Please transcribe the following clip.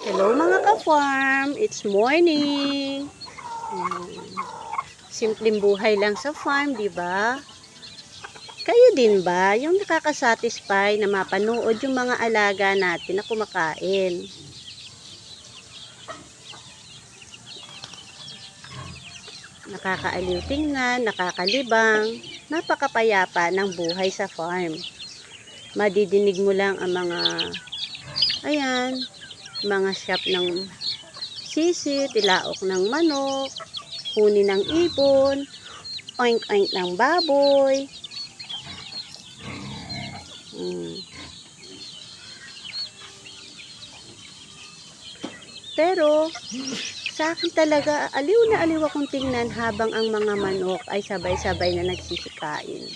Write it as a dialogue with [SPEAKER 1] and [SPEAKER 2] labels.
[SPEAKER 1] Hello mga ka-farm, it's morning. Simpleng buhay lang sa farm, di ba? Kayo din ba yung nakakasatisfy na mapanood yung mga alaga natin na kumakain? Nakakaaliw tingnan, nakakalibang, napakapayapa ng buhay sa farm. Madidinig mo lang ang mga shop ng sisi, tilaok ng manok, huni ng ibon, oink-oink ng baboy. Pero, sa akin talaga, aliw na aliw akong tingnan habang ang mga manok ay sabay-sabay na nagsisikain.